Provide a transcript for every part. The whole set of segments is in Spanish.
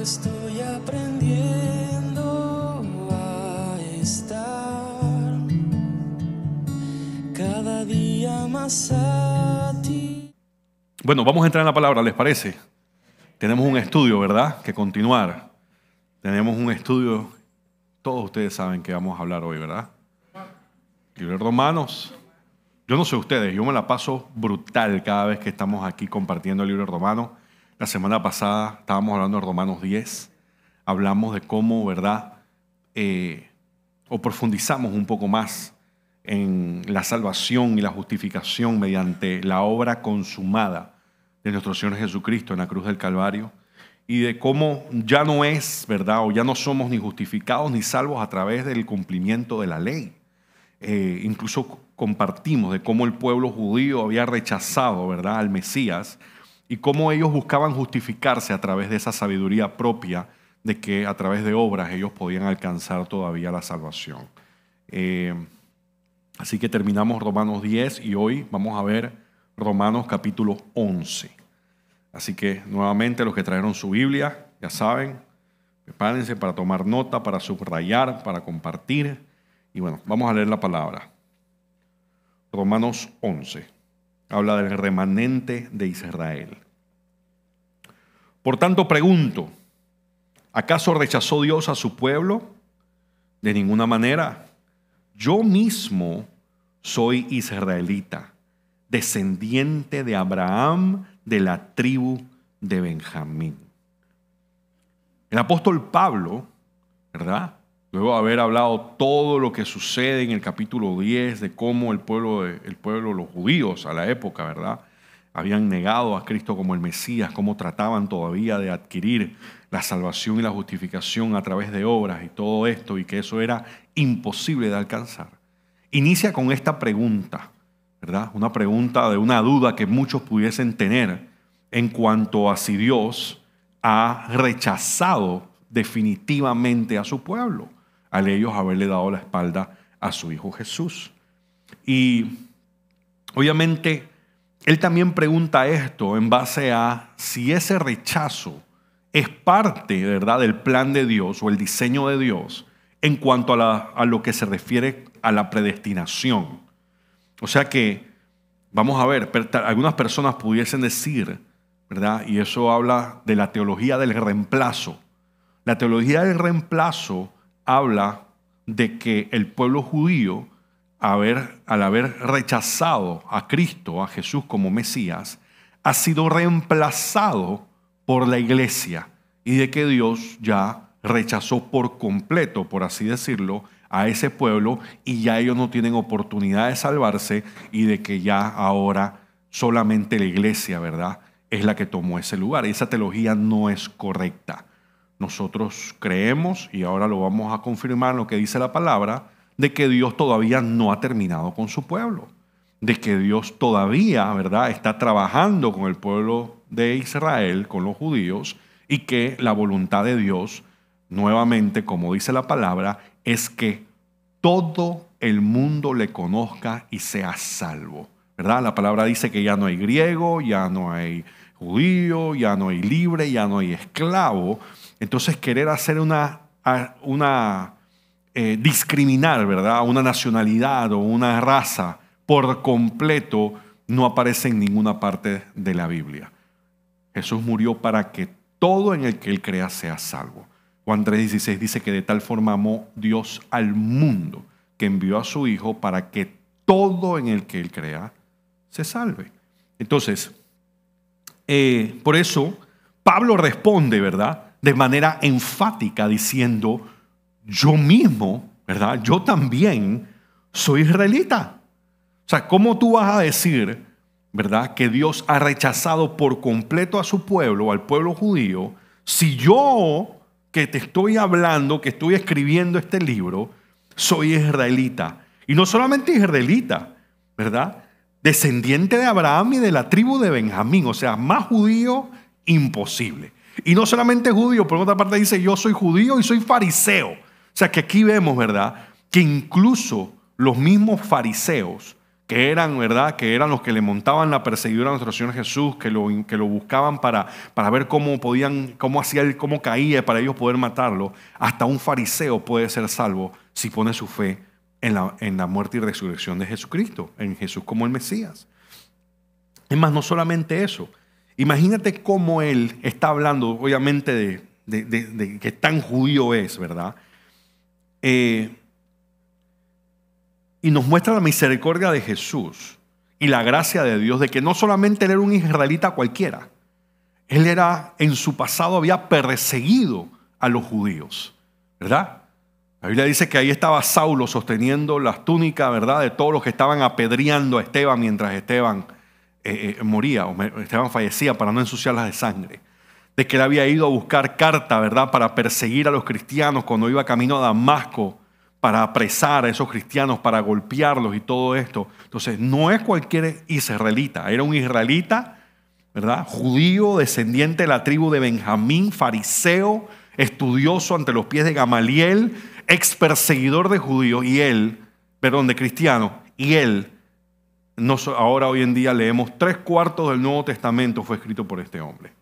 estoy aprendiendo a estar cada día más a ti. Bueno, vamos a entrar en la palabra, ¿les parece? Tenemos un estudio, ¿verdad?, que continuar. Tenemos un estudio, todos ustedes saben que vamos a hablar hoy, ¿verdad? Libro de Romanos. Yo no sé ustedes, yo me la paso brutal cada vez que estamos aquí compartiendo el libro de Romanos. La semana pasada estábamos hablando de Romanos 10. Hablamos de cómo, ¿verdad?, o profundizamos un poco más en la salvación y la justificación mediante la obra consumada de nuestro Señor Jesucristo en la cruz del Calvario, y de cómo ya no es, ¿verdad?, o ya no somos ni justificados ni salvos a través del cumplimiento de la ley. Incluso compartimos de cómo el pueblo judío había rechazado, ¿verdad?, al Mesías, y cómo ellos buscaban justificarse a través de esa sabiduría propia de que a través de obras ellos podían alcanzar todavía la salvación. Así que terminamos Romanos 10 y hoy vamos a ver Romanos capítulo 11. Así que nuevamente los que trajeron su Biblia, ya saben, prepárense para tomar nota, para subrayar, para compartir. Y bueno, vamos a leer la palabra. Romanos 11. Habla del remanente de Israel. Por tanto pregunto, ¿acaso rechazó Dios a su pueblo? De ninguna manera. Yo mismo soy israelita, descendiente de Abraham, de la tribu de Benjamín. El apóstol Pablo, ¿verdad?, luego de haber hablado todo lo que sucede en el capítulo 10 de cómo el pueblo, los judíos a la época, ¿verdad?, habían negado a Cristo como el Mesías, cómo trataban todavía de adquirir la salvación y la justificación a través de obras y todo esto, y que eso era imposible de alcanzar. Inicia con esta pregunta, ¿verdad?, una pregunta de una duda que muchos pudiesen tener en cuanto a si Dios ha rechazado definitivamente a su pueblo, al ellos haberle dado la espalda a su Hijo Jesús. Y obviamente él también pregunta esto en base a si ese rechazo es parte, ¿verdad?, del plan de Dios o el diseño de Dios en cuanto a lo que se refiere a la predestinación. O sea que, vamos a ver, algunas personas pudiesen decir, ¿verdad?, y eso habla de la teología del reemplazo. La teología del reemplazo habla de que el pueblo judío, al haber rechazado a Cristo, a Jesús como Mesías, ha sido reemplazado por la iglesia, y de que Dios ya rechazó por completo, por así decirlo, a ese pueblo, y ya ellos no tienen oportunidad de salvarse, y de que ya ahora solamente la iglesia, ¿verdad?, es la que tomó ese lugar. Y esa teología no es correcta. Nosotros creemos, y ahora lo vamos a confirmar lo que dice la palabra, de que Dios todavía no ha terminado con su pueblo, de que Dios todavía, ¿verdad?, está trabajando con el pueblo de Israel, con los judíos, y que la voluntad de Dios, nuevamente, como dice la palabra, es que todo el mundo le conozca y sea salvo, ¿verdad? La palabra dice que ya no hay griego, ya no hay judío, ya no hay libre, ya no hay esclavo. Entonces querer hacer discriminar, ¿verdad?, una nacionalidad o una raza por completo no aparece en ninguna parte de la Biblia. Jesús murió para que todo en el que Él crea sea salvo. Juan 3:16 dice que de tal forma amó Dios al mundo que envió a su Hijo para que todo en el que Él crea se salve. Entonces, por eso Pablo responde, ¿verdad?, de manera enfática diciendo, yo mismo, ¿verdad?, yo también soy israelita. O sea, ¿cómo tú vas a decir, ¿verdad?, que Dios ha rechazado por completo a su pueblo, al pueblo judío, si yo, que te estoy hablando, que estoy escribiendo este libro, soy israelita? Y no solamente israelita, ¿verdad?, descendiente de Abraham y de la tribu de Benjamín. O sea, más judío imposible. Y no solamente judío, por otra parte dice, yo soy judío y soy fariseo. O sea, que aquí vemos, ¿verdad?, que incluso los mismos fariseos que eran, ¿verdad?, que eran los que le montaban la perseguidora a nuestro Señor Jesús, que lo buscaban para ver cómo podían, cómo caía para ellos poder matarlo. Hasta un fariseo puede ser salvo si pone su fe en la muerte y resurrección de Jesucristo, en Jesús como el Mesías. Es más, no solamente eso. Imagínate cómo él está hablando, obviamente, de que tan judío es, ¿verdad? Y nos muestra la misericordia de Jesús y la gracia de Dios, de que no solamente él era un israelita cualquiera, él era, en su pasado había perseguido a los judíos, ¿verdad? La Biblia dice que ahí estaba Saulo sosteniendo las túnicas, ¿verdad?, de todos los que estaban apedreando a Esteban mientras Esteban moría, o Esteban fallecía, para no ensuciarlas de sangre. De que él había ido a buscar carta, ¿verdad?, para perseguir a los cristianos cuando iba camino a Damasco, para apresar a esos cristianos, para golpearlos y todo esto. Entonces, no es cualquier israelita, era un israelita, ¿verdad?, judío, descendiente de la tribu de Benjamín, fariseo, estudioso ante los pies de Gamaliel, ex perseguidor de judíos, y él, perdón, de cristianos, y él, ahora hoy en día leemos 3/4 del Nuevo Testamento fue escrito por este hombre.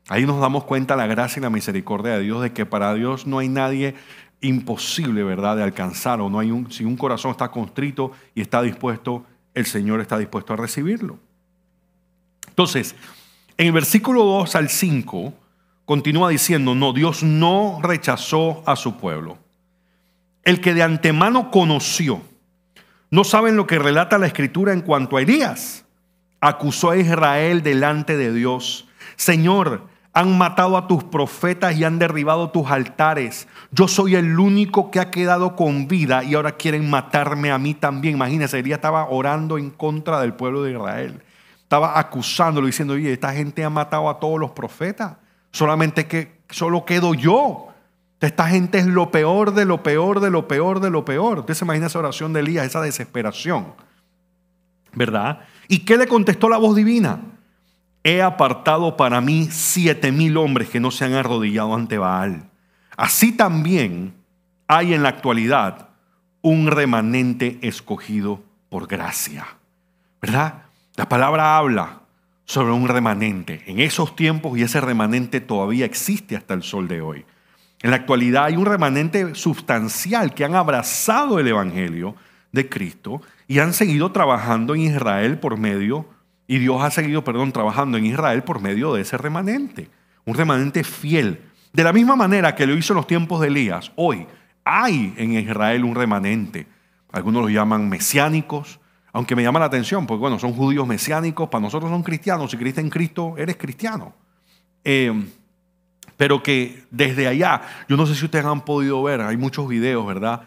Ahí nos damos cuenta la gracia y la misericordia de Dios, de que para Dios no hay nadie imposible, ¿verdad?, de alcanzar, o no hay si un corazón está contrito y está dispuesto, el Señor está dispuesto a recibirlo. Entonces, en el versículo 2 al 5 continúa diciendo: no, Dios no rechazó a su pueblo. El que de antemano conoció. ¿No saben lo que relata la Escritura en cuanto a Elías? Acusó a Israel delante de Dios: Señor, han matado a tus profetas y han derribado tus altares. Yo soy el único que ha quedado con vida y ahora quieren matarme a mí también. Imagínense, Elías estaba orando en contra del pueblo de Israel. Estaba acusándolo, diciendo: oye, esta gente ha matado a todos los profetas. Solo quedo yo. Esta gente es lo peor de lo peor de lo peor de lo peor. Usted se imagina esa oración de Elías, esa desesperación, ¿verdad? ¿Y qué le contestó la voz divina? He apartado para mí 7,000 hombres que no se han arrodillado ante Baal. Así también hay en la actualidad un remanente escogido por gracia, ¿verdad? La palabra habla sobre un remanente en esos tiempos, y ese remanente todavía existe hasta el sol de hoy. En la actualidad hay un remanente sustancial que han abrazado el evangelio de Cristo y han seguido trabajando en Israel por medio, y Dios ha seguido, trabajando en Israel por medio de ese remanente. Un remanente fiel. De la misma manera que lo hizo en los tiempos de Elías, hoy hay en Israel un remanente. Algunos lo llaman mesiánicos, aunque me llama la atención, porque bueno, son judíos mesiánicos, para nosotros son cristianos. Si creíste en Cristo, eres cristiano. Pero que desde allá, yo no sé si ustedes han podido ver, hay muchos videos, ¿verdad?,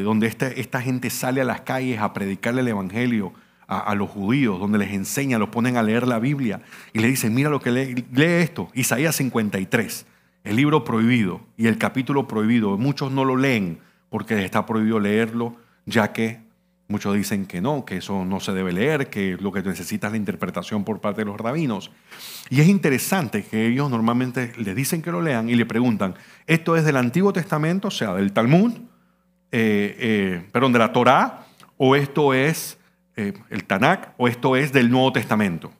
donde esta gente sale a las calles a predicarle el evangelio a los judíos, donde les enseña, los ponen a leer la Biblia y le dicen: mira lo que lee esto, Isaías 53, el libro prohibido y el capítulo prohibido. Muchos no lo leen porque les está prohibido leerlo, ya que muchos dicen que no, que eso no se debe leer, que lo que necesita es la interpretación por parte de los rabinos. Y es interesante que ellos normalmente les dicen que lo lean y le preguntan: ¿esto es del Antiguo Testamento, o sea, del Talmud, de la Torá, o esto es el Tanakh, o esto es del Nuevo Testamento?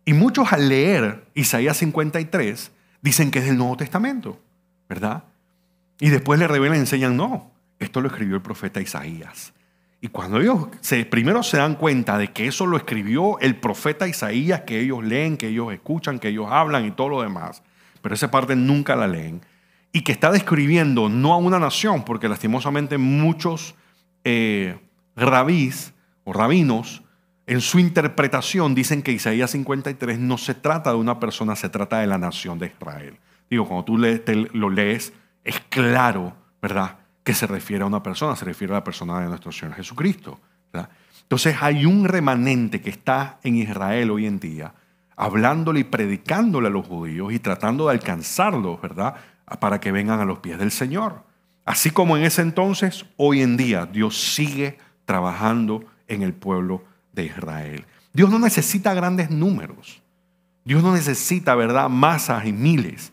Y muchos, al leer Isaías 53, dicen que es del Nuevo Testamento, ¿verdad? Y después le revelan y enseñan: no, esto lo escribió el profeta Isaías. Y cuando ellos primero se dan cuenta de que eso lo escribió el profeta Isaías, que ellos leen, que ellos escuchan, que ellos hablan y todo lo demás, pero esa parte nunca la leen, y que está describiendo no a una nación, porque lastimosamente muchos rabís o rabinos en su interpretación dicen que Isaías 53 no se trata de una persona, se trata de la nación de Israel. Digo, cuando tú lo lees, es claro, ¿verdad?, que se refiere a una persona, se refiere a la persona de nuestro Señor Jesucristo, ¿verdad? Entonces hay un remanente que está en Israel hoy en día, hablándole y predicándole a los judíos y tratando de alcanzarlos, ¿verdad?, para que vengan a los pies del Señor. Así como en ese entonces, hoy en día Dios sigue trabajando en el pueblo de Israel. Dios no necesita grandes números. Dios no necesita, ¿verdad?, masas y miles.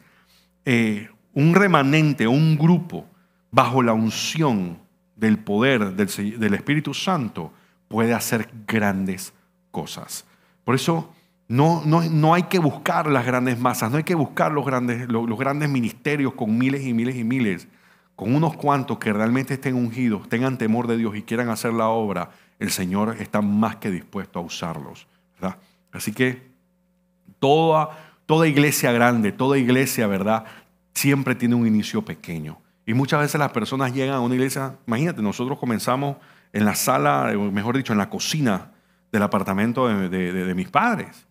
Un remanente, un grupo bajo la unción del poder del Espíritu Santo puede hacer grandes cosas. Por eso no hay que buscar las grandes masas, no hay que buscar los grandes ministerios con miles y miles y miles. Con unos cuantos que realmente estén ungidos, tengan temor de Dios y quieran hacer la obra, el Señor está más que dispuesto a usarlos, ¿verdad? Así que toda iglesia grande, toda iglesia, ¿verdad?, siempre tiene un inicio pequeño. Y muchas veces las personas llegan a una iglesia, imagínate, nosotros comenzamos en la sala, mejor dicho, en la cocina del apartamento de mis padres.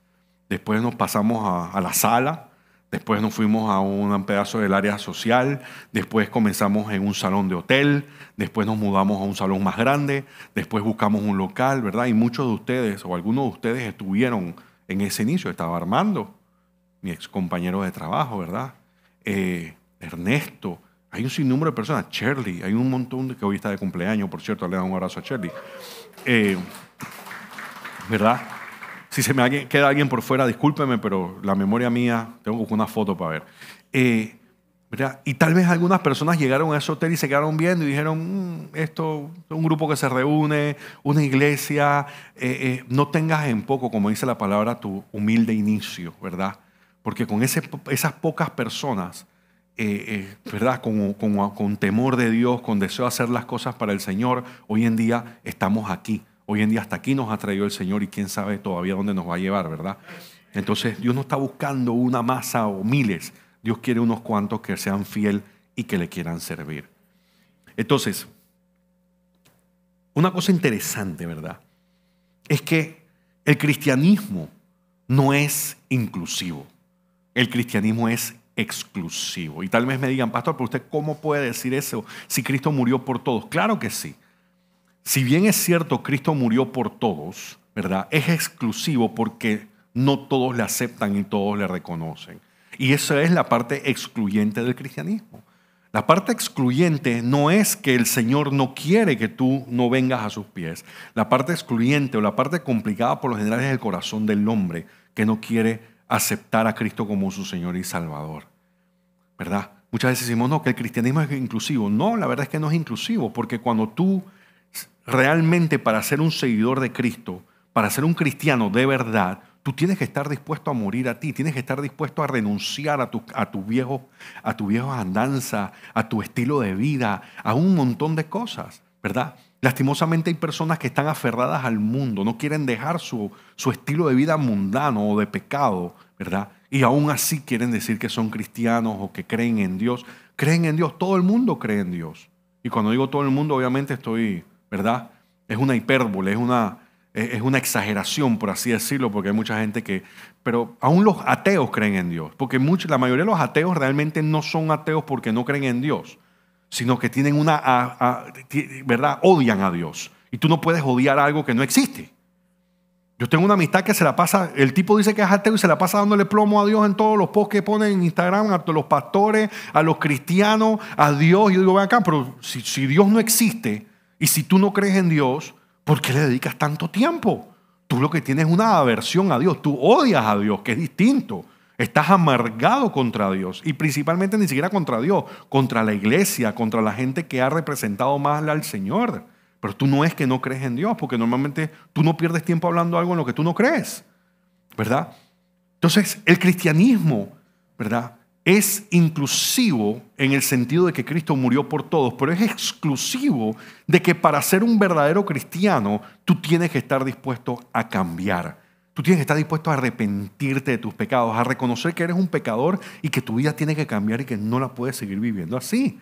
Después nos pasamos a la sala, después nos fuimos a un pedazo del área social, después comenzamos en un salón de hotel, después nos mudamos a un salón más grande, después buscamos un local, ¿verdad? Y muchos de ustedes, o algunos de ustedes estuvieron en ese inicio. Estaba Armando, mi ex compañero de trabajo, ¿verdad? Ernesto, hay un sinnúmero de personas, Shirley, hay un montón que hoy está de cumpleaños, por cierto, le damos un abrazo a Shirley. ¿Verdad? Si se me queda alguien por fuera, discúlpeme, pero la memoria mía, tengo una foto para ver. ¿Verdad? Y tal vez algunas personas llegaron a ese hotel y se quedaron viendo y dijeron, esto es un grupo que se reúne, una iglesia, no tengas en poco, como dice la palabra, tu humilde inicio, ¿verdad? Porque con esas pocas personas, ¿verdad? Con temor de Dios, con deseo de hacer las cosas para el Señor, hoy en día estamos aquí. Hoy en día hasta aquí nos ha traído el Señor y quién sabe todavía dónde nos va a llevar, ¿verdad? Entonces Dios no está buscando una masa o miles. Dios quiere unos cuantos que sean fieles y que le quieran servir. Entonces, una cosa interesante, ¿verdad?, es que el cristianismo no es inclusivo. El cristianismo es exclusivo. Y tal vez me digan, pastor, pero usted ¿cómo puede decir eso si Cristo murió por todos? Claro que sí. Si bien es cierto, Cristo murió por todos, ¿verdad?, es exclusivo porque no todos le aceptan y todos le reconocen. Y esa es la parte excluyente del cristianismo. La parte excluyente no es que el Señor no quiere que tú no vengas a sus pies. La parte excluyente o la parte complicada por lo general es el corazón del hombre que no quiere aceptar a Cristo como su Señor y Salvador, ¿verdad? Muchas veces decimos, no, que el cristianismo es inclusivo. No, la verdad es que no es inclusivo, porque cuando tú realmente, para ser un seguidor de Cristo, para ser un cristiano de verdad, tú tienes que estar dispuesto a morir a ti, tienes que estar dispuesto a renunciar a tu viejo andanza, a tu estilo de vida, a un montón de cosas, ¿verdad? Lastimosamente hay personas que están aferradas al mundo, no quieren dejar su estilo de vida mundano o de pecado, ¿verdad? Y aún así quieren decir que son cristianos o que creen en Dios. Creen en Dios, todo el mundo cree en Dios. Y cuando digo todo el mundo, obviamente estoy, ¿verdad? Es una hipérbole, es una exageración, por así decirlo, porque hay mucha gente que... Pero aún los ateos creen en Dios, porque la mayoría de los ateos realmente no son ateos porque no creen en Dios, sino que tienen ¿verdad? Odian a Dios. Y tú no puedes odiar algo que no existe. Yo tengo una amistad que se la pasa, el tipo dice que es ateo y se la pasa dándole plomo a Dios en todos los posts que pone en Instagram, a los pastores, a los cristianos, a Dios. Yo digo, ven acá, pero si Dios no existe y si tú no crees en Dios, ¿por qué le dedicas tanto tiempo? Tú lo que tienes es una aversión a Dios, tú odias a Dios, que es distinto. Estás amargado contra Dios y principalmente ni siquiera contra Dios, contra la iglesia, contra la gente que ha representado más al Señor. Pero tú no es que no crees en Dios, porque normalmente tú no pierdes tiempo hablando algo en lo que tú no crees, ¿verdad? Entonces, el cristianismo, ¿verdad?, es inclusivo en el sentido de que Cristo murió por todos, pero es exclusivo de que para ser un verdadero cristiano tú tienes que estar dispuesto a cambiar. Tú tienes que estar dispuesto a arrepentirte de tus pecados, a reconocer que eres un pecador y que tu vida tiene que cambiar y que no la puedes seguir viviendo así.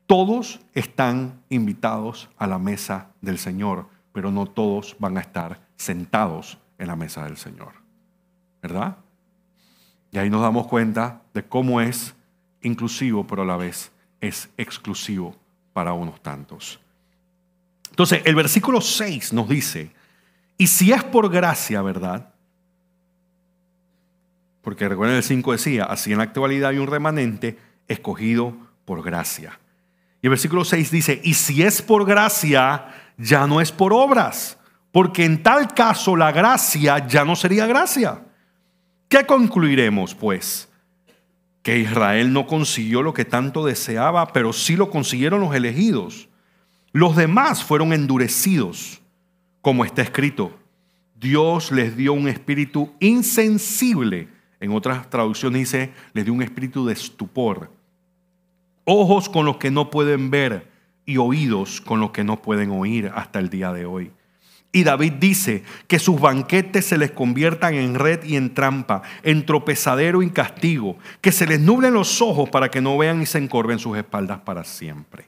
Todos están invitados a la mesa del Señor, pero no todos van a estar sentados en la mesa del Señor, ¿verdad? Y ahí nos damos cuenta de cómo es inclusivo, pero a la vez es exclusivo para unos tantos. Entonces, el versículo 6 nos dice, y si es por gracia, ¿verdad? Porque recuerden, el 5 decía, así en la actualidad hay un remanente escogido por gracia. Y el versículo 6 dice, y si es por gracia, ya no es por obras, porque en tal caso la gracia ya no sería gracia. ¿Qué concluiremos, pues? Que Israel no consiguió lo que tanto deseaba, pero sí lo consiguieron los elegidos. Los demás fueron endurecidos, como está escrito. Dios les dio un espíritu insensible. En otras traducciones dice, les dio un espíritu de estupor. Ojos con los que no pueden ver y oídos con los que no pueden oír hasta el día de hoy. Y David dice que sus banquetes se les conviertan en red y en trampa, en tropezadero y en castigo, que se les nublen los ojos para que no vean y se encorven sus espaldas para siempre.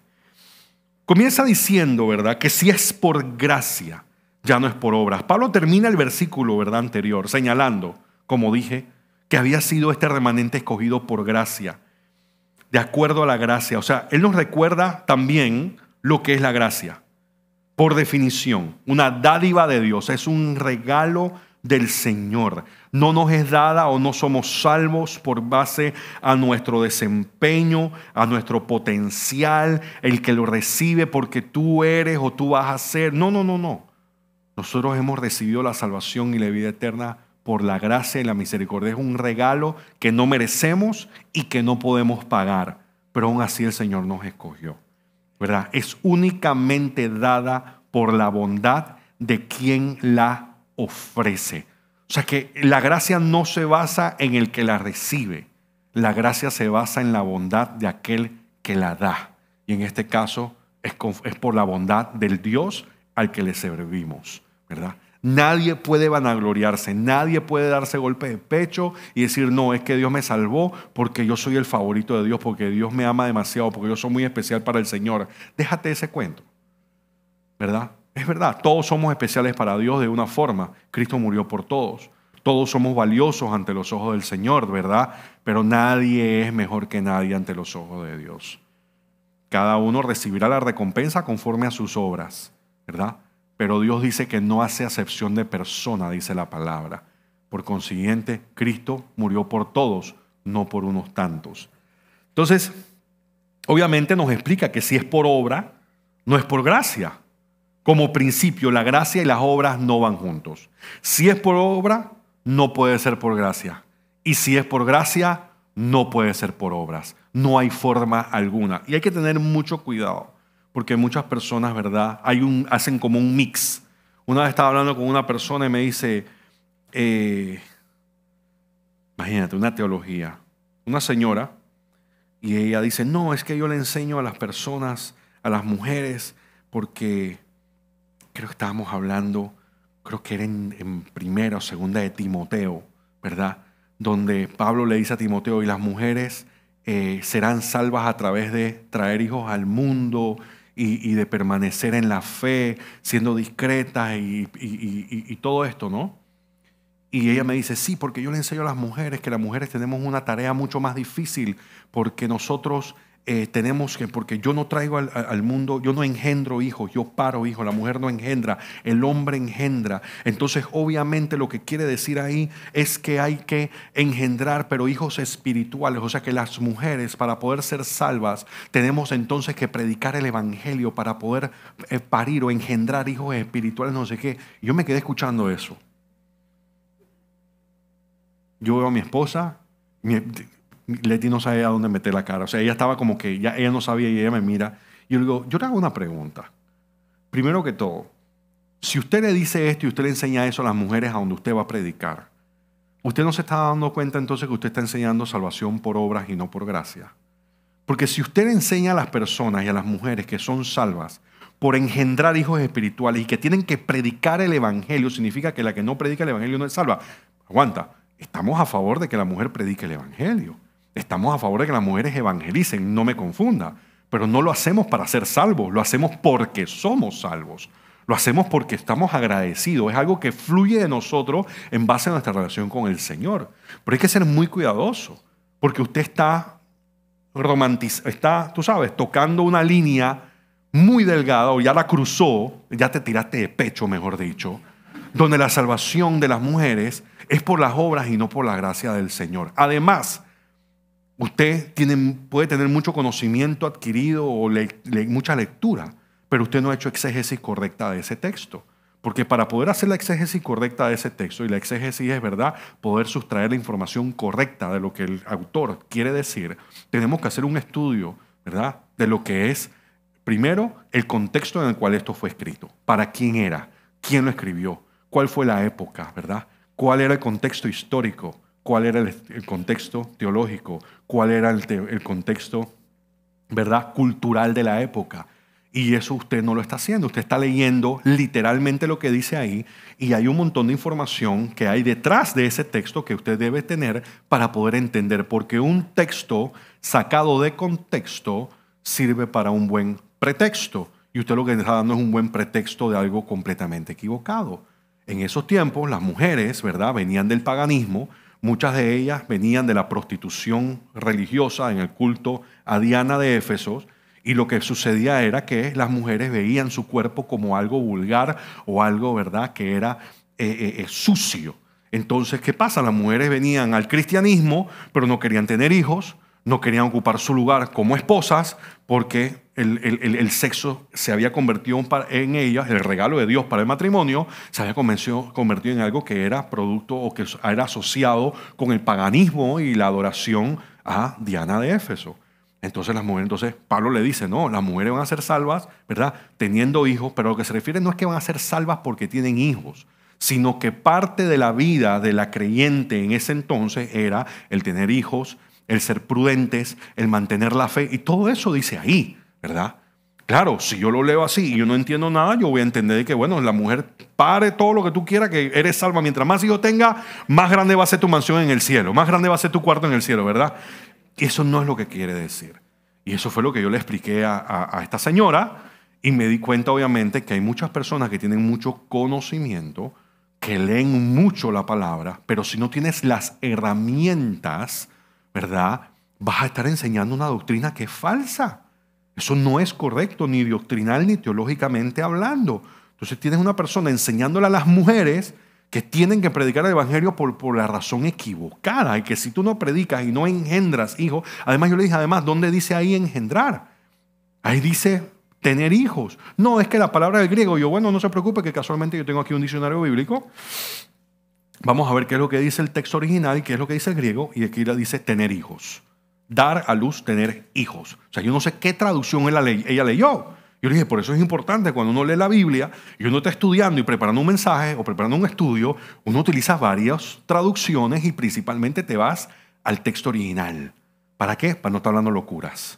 Comienza diciendo, ¿verdad?, que si es por gracia, ya no es por obras. Pablo termina el versículo, ¿verdad?, anterior, señalando, como dije, que había sido este remanente escogido por gracia, de acuerdo a la gracia. O sea, él nos recuerda también lo que es la gracia. Por definición, una dádiva de Dios, es un regalo del Señor. No nos es dada o no somos salvos por base a nuestro desempeño, a nuestro potencial, el que lo recibe porque tú eres o tú vas a ser. No. Nosotros hemos recibido la salvación y la vida eterna por la gracia y la misericordia. Es un regalo que no merecemos y que no podemos pagar, pero aún así el Señor nos escogió, ¿verdad? Es únicamente dada por la bondad de quien la ofrece. O sea que la gracia no se basa en el que la recibe. La gracia se basa en la bondad de aquel que la da. Y en este caso es por la bondad del Dios al que le servimos, ¿verdad? Nadie puede vanagloriarse, nadie puede darse golpe de pecho y decir, no, es que Dios me salvó porque yo soy el favorito de Dios, porque Dios me ama demasiado, porque yo soy muy especial para el Señor. Déjate ese cuento, ¿verdad? Es verdad, todos somos especiales para Dios de una forma. Cristo murió por todos. Todos somos valiosos ante los ojos del Señor, ¿verdad? Pero nadie es mejor que nadie ante los ojos de Dios. Cada uno recibirá la recompensa conforme a sus obras, ¿verdad? Pero Dios dice que no hace acepción de persona, dice la palabra. Por consiguiente, Cristo murió por todos, no por unos tantos. Entonces, obviamente nos explica que si es por obra, no es por gracia. Como principio, la gracia y las obras no van juntos. Si es por obra, no puede ser por gracia. Y si es por gracia, no puede ser por obras. No hay forma alguna. Y hay que tener mucho cuidado. Porque muchas personas, ¿verdad?, hacen como un mix. Una vez estaba hablando con una persona y me dice, imagínate, una teología, una señora, y ella dice, no, es que yo le enseño a las personas, a las mujeres, porque creo que estábamos hablando, creo que era en primera o segunda de Timoteo, ¿verdad?, donde Pablo le dice a Timoteo, y las mujeres serán salvas a través de traer hijos al mundo, y de permanecer en la fe, siendo discretas y todo esto, ¿no? Y ella me dice, sí, porque yo le enseño a las mujeres que las mujeres tenemos una tarea mucho más difícil, porque nosotros porque yo no traigo al mundo, yo no engendro hijos, yo paro hijos, la mujer no engendra, el hombre engendra. Entonces, obviamente lo que quiere decir ahí es que hay que engendrar, pero hijos espirituales. O sea que las mujeres, para poder ser salvas, tenemos entonces que predicar el evangelio para poder parir o engendrar hijos espirituales, no sé qué. Y yo me quedé escuchando eso. Yo veo a mi esposa, Leti no sabía a dónde meter la cara. O sea, ella estaba como que ella no sabía y ella me mira. Y yo le digo, yo le hago una pregunta. Primero que todo, si usted le dice esto y usted le enseña eso a las mujeres a donde usted va a predicar, ¿usted no se está dando cuenta entonces que usted está enseñando salvación por obras y no por gracia? Porque si usted le enseña a las personas y a las mujeres que son salvas por engendrar hijos espirituales y que tienen que predicar el evangelio, significa que la que no predica el evangelio no es salva. Aguanta, estamos a favor de que la mujer predique el evangelio. Estamos a favor de que las mujeres evangelicen, no me confunda, pero no lo hacemos para ser salvos, lo hacemos porque somos salvos, lo hacemos porque estamos agradecidos, es algo que fluye de nosotros en base a nuestra relación con el Señor. Pero hay que ser muy cuidadoso, porque usted está tú sabes, tocando una línea muy delgada, o ya la cruzó, ya te tiraste de pecho, mejor dicho, donde la salvación de las mujeres es por las obras y no por la gracia del Señor. Además, usted puede tener mucho conocimiento adquirido o mucha lectura, pero usted no ha hecho exégesis correcta de ese texto. Porque para poder hacer la exégesis correcta de ese texto, y la exégesis es, ¿verdad?, poder sustraer la información correcta de lo que el autor quiere decir, tenemos que hacer un estudio, ¿verdad?, de lo que es, primero, el contexto en el cual esto fue escrito. ¿Para quién era? quién lo escribió, cuál fue la época, ¿verdad? Cuál era el contexto histórico, cuál era el contexto teológico, cuál era el contexto, ¿verdad?, cultural de la época. Y eso usted no lo está haciendo. Usted está leyendo literalmente lo que dice ahí y hay un montón de información que hay detrás de ese texto que usted debe tener para poder entender. Porque un texto sacado de contexto sirve para un buen pretexto. Y usted lo que está dando es un buen pretexto de algo completamente equivocado. En esos tiempos las mujeres, ¿verdad?, venían del paganismo. Muchas de ellas venían de la prostitución religiosa en el culto a Diana de Éfeso. Y lo que sucedía era que las mujeres veían su cuerpo como algo vulgar o algo, ¿verdad?, que era sucio. Entonces, ¿qué pasa? Las mujeres venían al cristianismo, pero no querían tener hijos, no querían ocupar su lugar como esposas, porque el sexo se había convertido en ellas, el regalo de Dios para el matrimonio, se había convertido en algo que era producto o que era asociado con el paganismo y la adoración a Diana de Éfeso. Entonces Pablo le dice, no, las mujeres van a ser salvas, ¿verdad?, teniendo hijos, pero lo que se refiere no es que van a ser salvas porque tienen hijos, sino que parte de la vida de la creyente en ese entonces era el tener hijos, el ser prudentes, el mantener la fe, y todo eso dice ahí, ¿verdad? Claro, si yo lo leo así y yo no entiendo nada, yo voy a entender que, bueno, la mujer pare todo lo que tú quieras, que eres salva. Mientras más hijos tenga, más grande va a ser tu mansión en el cielo, más grande va a ser tu cuarto en el cielo, ¿verdad? Eso no es lo que quiere decir. Y eso fue lo que yo le expliqué a esta señora y me di cuenta obviamente que hay muchas personas que tienen mucho conocimiento, que leen mucho la palabra, pero si no tienes las herramientas, ¿verdad?, vas a estar enseñando una doctrina que es falsa. Eso no es correcto, ni doctrinal ni teológicamente hablando. Entonces tienes una persona enseñándole a las mujeres que tienen que predicar el evangelio por la razón equivocada, y que si tú no predicas y no engendras hijos, además yo le dije, ¿dónde dice ahí engendrar? Ahí dice tener hijos. No, es que la palabra del griego, bueno, no se preocupe que casualmente yo tengo aquí un diccionario bíblico. Vamos a ver qué es lo que dice el texto original y qué es lo que dice el griego, y aquí dice tener hijos. Dar a luz, tener hijos. O sea, yo no sé qué traducción ella leyó. Yo le dije, por eso es importante cuando uno lee la Biblia y uno está estudiando y preparando un mensaje o preparando un estudio, uno utiliza varias traducciones y principalmente te vas al texto original. ¿Para qué? Para no estar hablando locuras,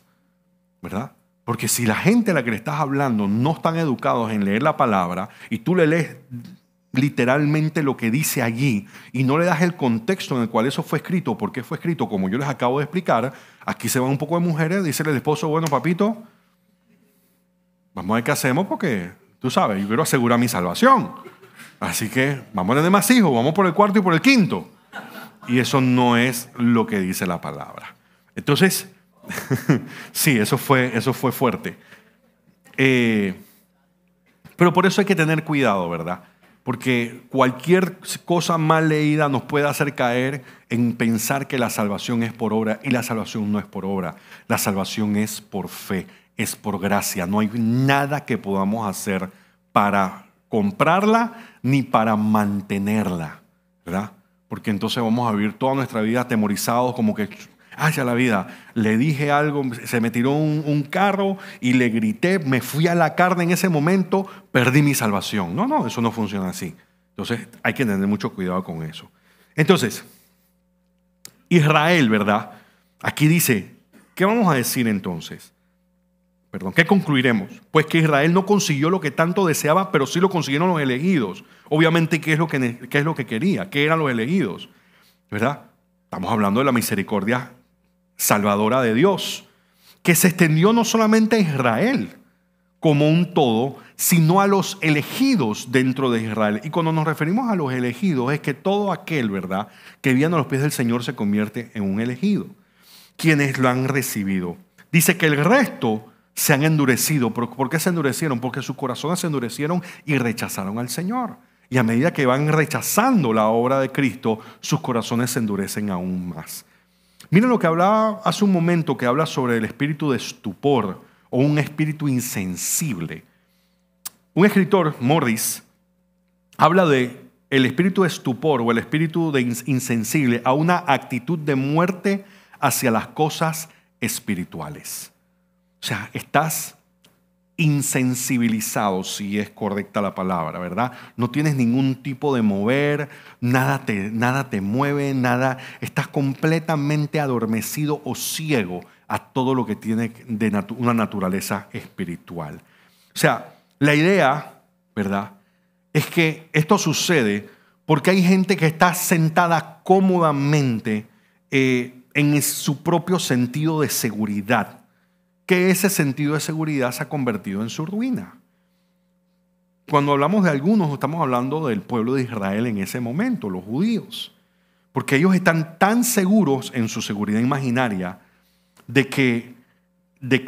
¿verdad? Porque si la gente a la que le estás hablando no están educados en leer la palabra y tú le lees literalmente lo que dice allí y no le das el contexto en el cual eso fue escrito, por qué fue escrito, como yo les acabo de explicar, aquí se van un poco de mujeres, dice el esposo, bueno, papito, vamos a ver qué hacemos porque, tú sabes, yo quiero asegurar mi salvación. Así que vamos a tener más hijos, vamos por el cuarto y por el quinto. Y eso no es lo que dice la palabra. Entonces, sí, eso fue fuerte. Pero por eso hay que tener cuidado, ¿verdad? Porque cualquier cosa mal leída nos puede hacer caer en pensar que la salvación es por obra, y la salvación no es por obra. La salvación es por fe. Es por gracia. No hay nada que podamos hacer para comprarla ni para mantenerla, ¿verdad? Porque entonces vamos a vivir toda nuestra vida atemorizados, como que, ya la vida, le dije algo, se me tiró un carro y le grité, me fui a la carne en ese momento, perdí mi salvación. No, eso no funciona así. Entonces hay que tener mucho cuidado con eso. Entonces, Israel, ¿verdad? Aquí dice, ¿qué vamos a decir entonces? ¿Qué concluiremos? Pues que Israel no consiguió lo que tanto deseaba, pero sí lo consiguieron los elegidos. Obviamente, ¿qué es lo que quería? ¿Qué eran los elegidos? ¿Verdad? Estamos hablando de la misericordia salvadora de Dios, que se extendió no solamente a Israel como un todo, sino a los elegidos dentro de Israel. Y cuando nos referimos a los elegidos, es que todo aquel, ¿verdad?, que viene a los pies del Señor se convierte en un elegido. Quienes lo han recibido. Dice que el resto se han endurecido. ¿Por qué se endurecieron? Porque sus corazones se endurecieron y rechazaron al Señor. Y a medida que van rechazando la obra de Cristo, sus corazones se endurecen aún más. Miren lo que hablaba hace un momento, que habla sobre el espíritu de estupor o un espíritu insensible. Un escritor, Morris, habla de el espíritu de estupor o el espíritu de insensible a una actitud de muerte hacia las cosas espirituales. O sea, estás insensibilizados, si es correcta la palabra, ¿verdad? No tienes ningún tipo de mover, nada te mueve, nada, estás completamente adormecido o ciego a todo lo que tiene una naturaleza espiritual. O sea, la idea, ¿verdad?, es que esto sucede porque hay gente que está sentada cómodamente en su propio sentido de seguridad, que ese sentido de seguridad se ha convertido en su ruina. Cuando hablamos de algunos, estamos hablando del pueblo de Israel en ese momento, los judíos, porque ellos están tan seguros en su seguridad imaginaria de que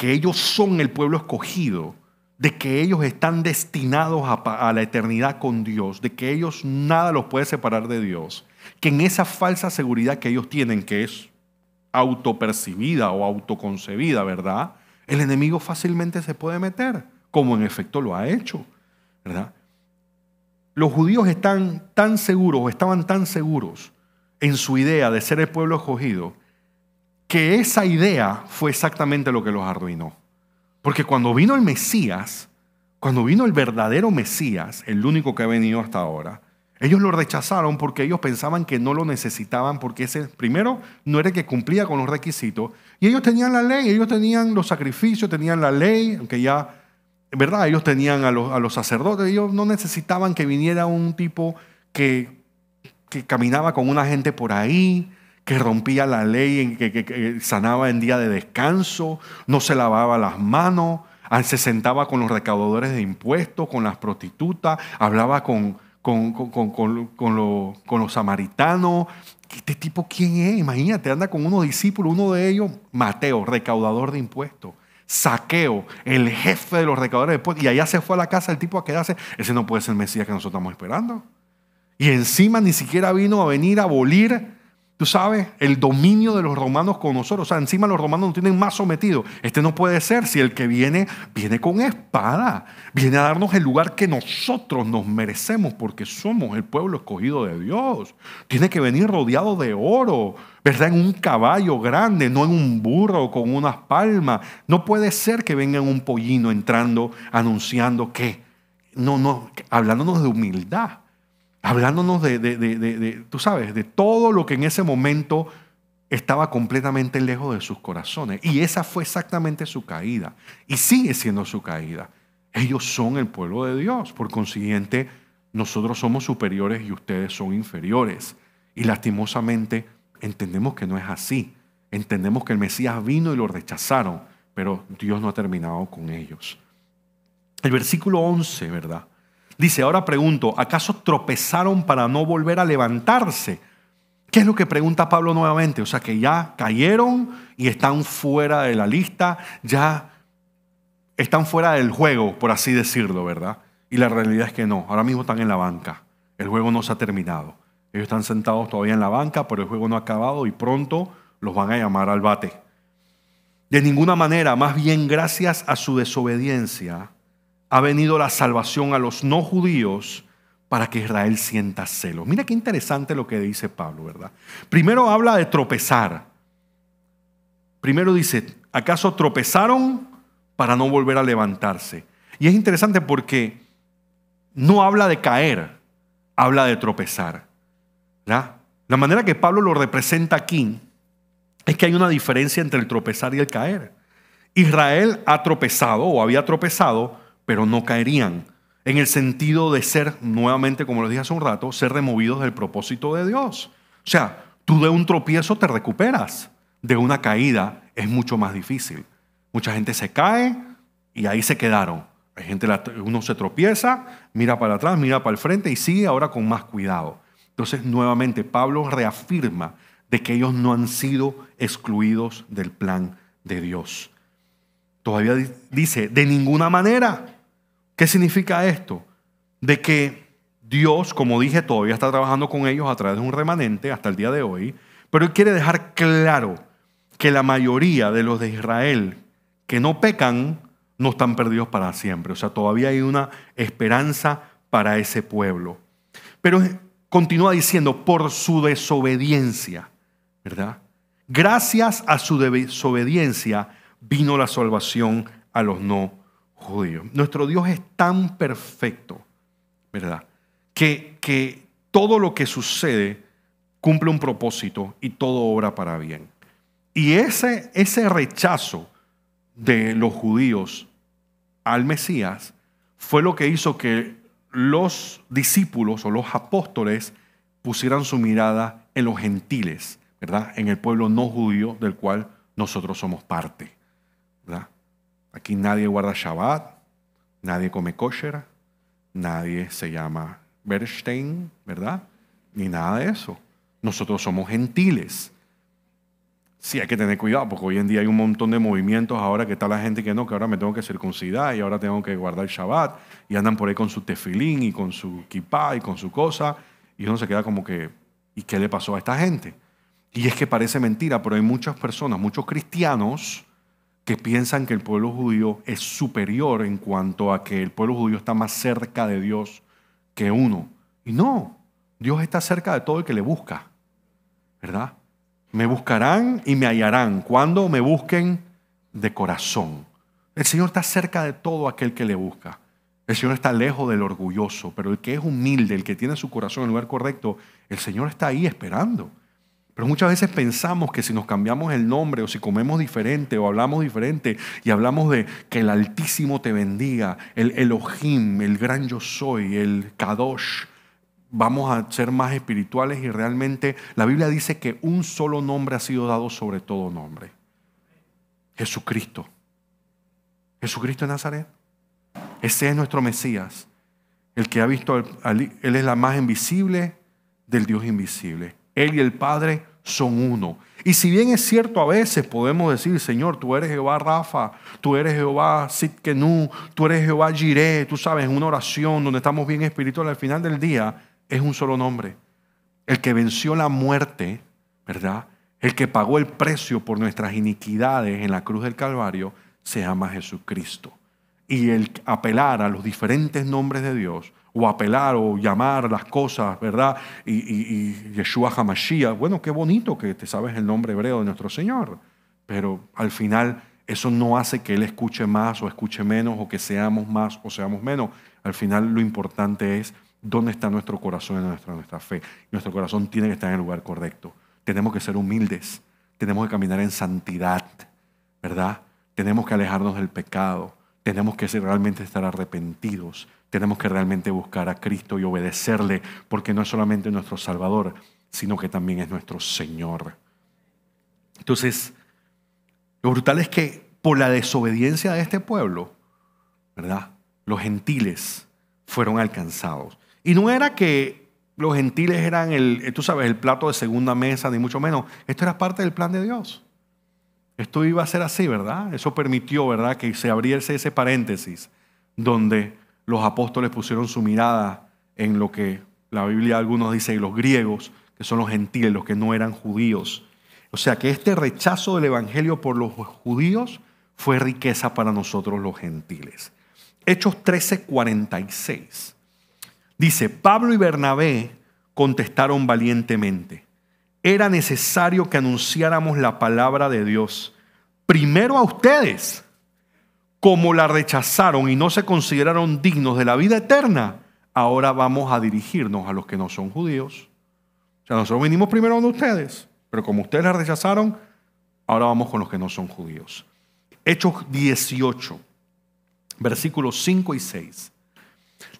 ellos son el pueblo escogido, de que ellos están destinados a la eternidad con Dios, de que ellos nada los puede separar de Dios, que en esa falsa seguridad que ellos tienen, que es autopercibida o autoconcebida, ¿verdad?, el enemigo fácilmente se puede meter, como en efecto lo ha hecho, ¿verdad? Los judíos estaban tan seguros en su idea de ser el pueblo escogido, que esa idea fue exactamente lo que los arruinó. Porque cuando vino el Mesías, cuando vino el verdadero Mesías, el único que ha venido hasta ahora, ellos lo rechazaron porque ellos pensaban que no lo necesitaban, porque ese primero no era el que cumplía con los requisitos, y ellos tenían la ley, ellos tenían los sacrificios, tenían la ley, aunque ya, ¿verdad?, ellos tenían a los sacerdotes, ellos no necesitaban que viniera un tipo que caminaba con una gente por ahí, que rompía la ley, que sanaba en día de descanso, no se lavaba las manos, se sentaba con los recaudadores de impuestos, con las prostitutas, hablaba con los samaritanos. ¿Este tipo quién es? Imagínate, anda con unos discípulos, uno de ellos, Mateo, recaudador de impuestos. Zaqueo, el jefe de los recaudadores de impuestos. Y allá se fue a la casa el tipo a quedarse. Ese no puede ser el Mesías que nosotros estamos esperando. Y encima ni siquiera vino a venir a abolir, tú sabes, el dominio de los romanos con nosotros. O sea, encima los romanos nos tienen más sometidos. Este no puede ser. Si el que viene con espada, viene a darnos el lugar que nosotros nos merecemos porque somos el pueblo escogido de Dios. Tiene que venir rodeado de oro, ¿verdad?, en un caballo grande, no en un burro con unas palmas. No puede ser que venga en un pollino entrando, anunciando que, no, hablándonos de humildad. Hablándonos tú sabes, de todo lo que en ese momento estaba completamente lejos de sus corazones. Y esa fue exactamente su caída. Y sigue siendo su caída. Ellos son el pueblo de Dios. Por consiguiente, nosotros somos superiores y ustedes son inferiores. Y lastimosamente entendemos que no es así. Entendemos que el Mesías vino y lo rechazaron, pero Dios no ha terminado con ellos. El versículo 11, ¿verdad?, dice, ahora pregunto, ¿acaso tropezaron para no volver a levantarse? ¿Qué es lo que pregunta Pablo nuevamente? O sea, que ya cayeron y están fuera de la lista, ya están fuera del juego, por así decirlo, ¿verdad? Y la realidad es que no, ahora mismo están en la banca, el juego no se ha terminado. Ellos están sentados todavía en la banca, pero el juego no ha acabado y pronto los van a llamar al bate. De ninguna manera, más bien gracias a su desobediencia, ha venido la salvación a los no judíos para que Israel sienta celos. Mira qué interesante lo que dice Pablo, ¿verdad? Primero habla de tropezar. Primero dice, ¿acaso tropezaron para no volver a levantarse? Y es interesante porque no habla de caer, habla de tropezar, ¿verdad? La manera que Pablo lo representa aquí es que hay una diferencia entre el tropezar y el caer. Israel ha tropezado o había tropezado, pero no caerían, en el sentido de ser, nuevamente, como les dije hace un rato, ser removidos del propósito de Dios. O sea, tú de un tropiezo te recuperas, de una caída es mucho más difícil. Mucha gente se cae y ahí se quedaron. Hay gente, uno se tropieza, mira para atrás, mira para el frente y sigue ahora con más cuidado. Entonces, nuevamente, Pablo reafirma de que ellos no han sido excluidos del plan de Dios. Todavía dice, de ninguna manera. ¿Qué significa esto? De que Dios, como dije, todavía está trabajando con ellos a través de un remanente hasta el día de hoy, pero Él quiere dejar claro que la mayoría de los de Israel que no pecan no están perdidos para siempre. O sea, todavía hay una esperanza para ese pueblo. Pero continúa diciendo, por su desobediencia, ¿verdad? Gracias a su desobediencia vino la salvación a los no judíos. Nuestro Dios es tan perfecto, ¿verdad? Que todo lo que sucede cumple un propósito y todo obra para bien. Y ese rechazo de los judíos al Mesías fue lo que hizo que los discípulos o los apóstoles pusieran su mirada en los gentiles, ¿verdad? En el pueblo no judío del cual nosotros somos parte, ¿verdad? Aquí nadie guarda Shabbat, nadie come kosher, nadie se llama Bernstein, ¿verdad? Ni nada de eso. Nosotros somos gentiles. Sí, hay que tener cuidado porque hoy en día hay un montón de movimientos ahora que está la gente que no, que ahora me tengo que circuncidar y ahora tengo que guardar Shabbat y andan por ahí con su tefilín y con su kippah y con su cosa y uno se queda como que, ¿y qué le pasó a esta gente? Y es que parece mentira, pero hay muchas personas, muchos cristianos que piensan que el pueblo judío es superior en cuanto a que el pueblo judío está más cerca de Dios que uno. Y no, Dios está cerca de todo el que le busca, ¿verdad? Me buscarán y me hallarán cuando me busquen de corazón. El Señor está cerca de todo aquel que le busca. El Señor está lejos del orgulloso, pero el que es humilde, el que tiene su corazón en el lugar correcto, el Señor está ahí esperando. Pero muchas veces pensamos que si nos cambiamos el nombre o si comemos diferente o hablamos diferente y hablamos de que el Altísimo te bendiga, el Elohim, el gran yo soy, el Kadosh, vamos a ser más espirituales y realmente la Biblia dice que un solo nombre ha sido dado sobre todo nombre. Jesucristo. Jesucristo de Nazaret. Ese es nuestro Mesías. El que ha visto, Él es la más invisible del Dios invisible. Él y el Padre son uno. Y si bien es cierto, a veces podemos decir, Señor, tú eres Jehová Rafa, tú eres Jehová Sitkenu, tú eres Jehová Jireh, tú sabes, en una oración donde estamos bien espirituales, al final del día es un solo nombre. El que venció la muerte, ¿verdad? El que pagó el precio por nuestras iniquidades en la cruz del Calvario, se llama Jesucristo. Y el apelar a los diferentes nombres de Dios, o apelar o llamar las cosas, ¿verdad? Y Yeshua HaMashiach, bueno, qué bonito que te sabes el nombre hebreo de nuestro Señor, pero al final eso no hace que Él escuche más o escuche menos, o que seamos más o seamos menos. Al final lo importante es dónde está nuestro corazón en nuestra fe. Nuestro corazón tiene que estar en el lugar correcto. Tenemos que ser humildes, tenemos que caminar en santidad, ¿verdad? Tenemos que alejarnos del pecado, tenemos que realmente estar arrepentidos, tenemos que realmente buscar a Cristo y obedecerle, porque no es solamente nuestro Salvador, sino que también es nuestro Señor. Entonces, lo brutal es que por la desobediencia de este pueblo, ¿verdad? Los gentiles fueron alcanzados. Y no era que los gentiles eran tú sabes, el plato de segunda mesa, ni mucho menos. Esto era parte del plan de Dios. Esto iba a ser así, ¿verdad? Eso permitió, ¿verdad?, que se abriese ese paréntesis donde los apóstoles pusieron su mirada en lo que la Biblia, algunos dicen, los griegos, que son los gentiles, los que no eran judíos. O sea que este rechazo del evangelio por los judíos fue riqueza para nosotros los gentiles. Hechos 13:46. Dice, Pablo y Bernabé contestaron valientemente. Era necesario que anunciáramos la palabra de Dios primero a ustedes. Como la rechazaron y no se consideraron dignos de la vida eterna, ahora vamos a dirigirnos a los que no son judíos. O sea, nosotros vinimos primero a ustedes, pero como ustedes la rechazaron, ahora vamos con los que no son judíos. Hechos 18, versículos 5 y 6.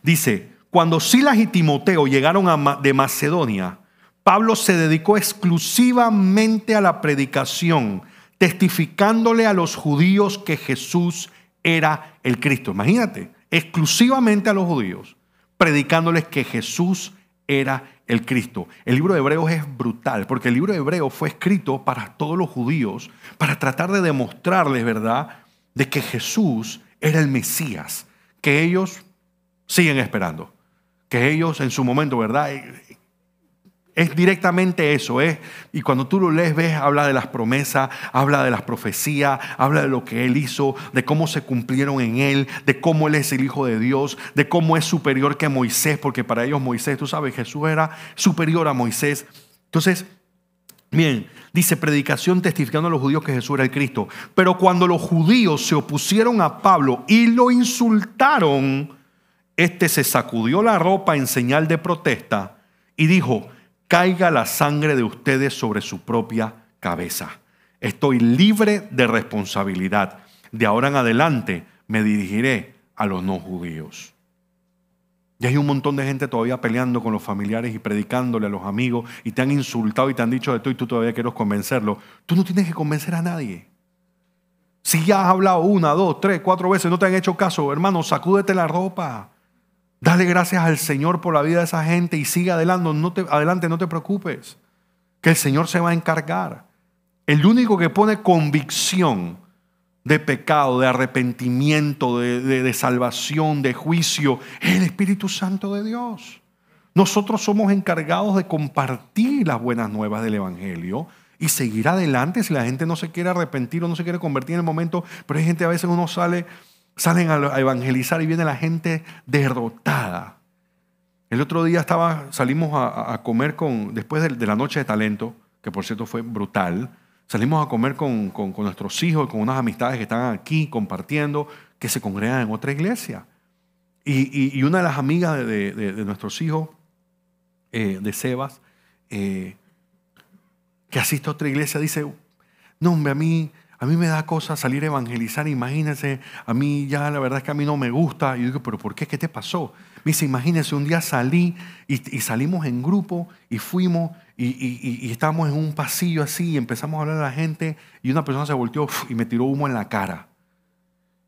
Dice, cuando Silas y Timoteo llegaron de Macedonia, Pablo se dedicó exclusivamente a la predicación, testificándole a los judíos que Jesús era el Cristo. Imagínate, exclusivamente a los judíos, predicándoles que Jesús era el Cristo. El libro de Hebreos es brutal, porque el libro de Hebreos fue escrito para todos los judíos, para tratar de demostrarles, ¿verdad?, de que Jesús era el Mesías, que ellos siguen esperando, que ellos en su momento, ¿verdad?, es directamente eso, y cuando tú lo lees, ves, habla de las promesas, habla de las profecías, habla de lo que Él hizo, de cómo se cumplieron en Él, de cómo Él es el Hijo de Dios, de cómo es superior que Moisés, porque para ellos Moisés, tú sabes, Jesús era superior a Moisés. Entonces, Bien, dice predicación testificando a los judíos que Jesús era el Cristo. Pero cuando los judíos se opusieron a Pablo y lo insultaron, este se sacudió la ropa en señal de protesta y dijo: caiga la sangre de ustedes sobre su propia cabeza. Estoy libre de responsabilidad. De ahora en adelante me dirigiré a los no judíos. Y hay un montón de gente todavía peleando con los familiares y predicándole a los amigos y te han insultado y te han dicho de todo y tú todavía quieres convencerlo. Tú no tienes que convencer a nadie. Si ya has hablado 1, 2, 3, 4 veces, no te han hecho caso, hermano, sacúdete la ropa. Dale gracias al Señor por la vida de esa gente y sigue adelante, no te preocupes. Que el Señor se va a encargar. El único que pone convicción de pecado, de arrepentimiento, de salvación, de juicio, es el Espíritu Santo de Dios. Nosotros somos encargados de compartir las buenas nuevas del Evangelio y seguir adelante si la gente no se quiere arrepentir o no se quiere convertir en el momento. Pero hay gente, a veces uno salen a evangelizar y viene la gente derrotada. El otro día salimos a comer después de la noche de talento, que por cierto fue brutal. Salimos a comer con nuestros hijos, con unas amistades que están aquí compartiendo, que se congregan en otra iglesia. Y una de las amigas de nuestros hijos, de Sebas, que asiste a otra iglesia, dice: no, hombre, a mí me da cosa salir a evangelizar, imagínense, a mí ya la verdad es que a mí no me gusta. Y yo digo: ¿pero por qué? ¿Qué te pasó? Me dice: imagínense, un día salí y salimos en grupo y fuimos y estábamos en un pasillo así y empezamos a hablar a la gente y una persona se volteó y me tiró humo en la cara.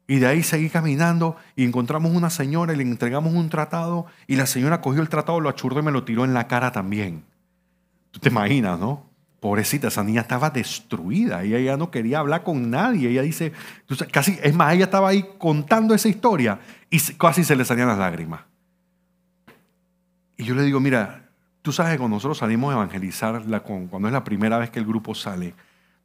Y de ahí seguí caminando y encontramos una señora y le entregamos un tratado y la señora cogió el tratado, lo achurró y me lo tiró en la cara también. Tú te imaginas, ¿no? Pobrecita, esa niña estaba destruida. Ella ya no quería hablar con nadie. Ella dice, casi, es más, ella estaba ahí contando esa historia y casi se le salían las lágrimas. Y yo le digo: mira, tú sabes que cuando nosotros salimos a evangelizar, cuando es la primera vez que el grupo sale,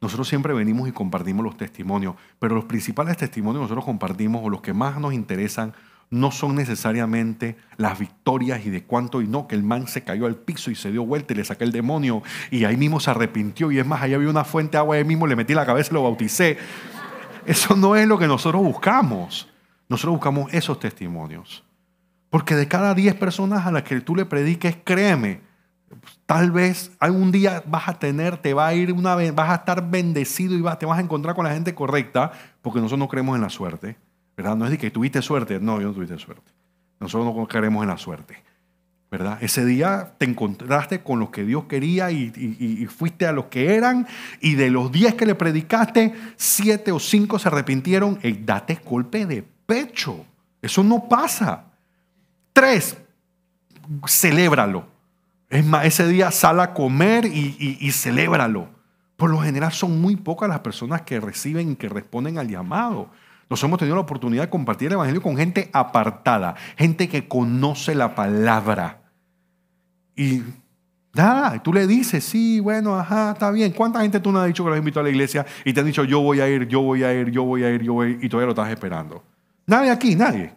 nosotros siempre venimos y compartimos los testimonios, pero los principales testimonios que nosotros compartimos o los que más nos interesan no son necesariamente las victorias y de cuánto, y no, que el man se cayó al piso y se dio vuelta y le saqué el demonio y ahí mismo se arrepintió y es más, allá había una fuente de agua, ahí mismo le metí la cabeza y lo bauticé. Eso no es lo que nosotros buscamos. Nosotros buscamos esos testimonios. Porque de cada 10 personas a las que tú le prediques, créeme, tal vez algún día vas a estar bendecido y te vas a encontrar con la gente correcta, porque nosotros no creemos en la suerte. ¿Verdad? No es de que tuviste suerte. No, yo no tuviste suerte. Nosotros no creemos en la suerte. ¿Verdad? Ese día te encontraste con los que Dios quería y fuiste a los que eran, y de los 10 que le predicaste, 7 o 5 se arrepintieron. Date golpe de pecho. Eso no pasa. 3, celébralo. Es más, ese día sal a comer y celébralo. Por lo general son muy pocas las personas que reciben y que responden al llamado. Nosotros hemos tenido la oportunidad de compartir el evangelio con gente apartada, gente que conoce la palabra. Y nada, tú le dices: sí, bueno, ajá, está bien. ¿Cuánta gente tú no has dicho que los invitó a la iglesia y te han dicho: yo voy a ir, y todavía lo estás esperando? Nadie aquí, nadie.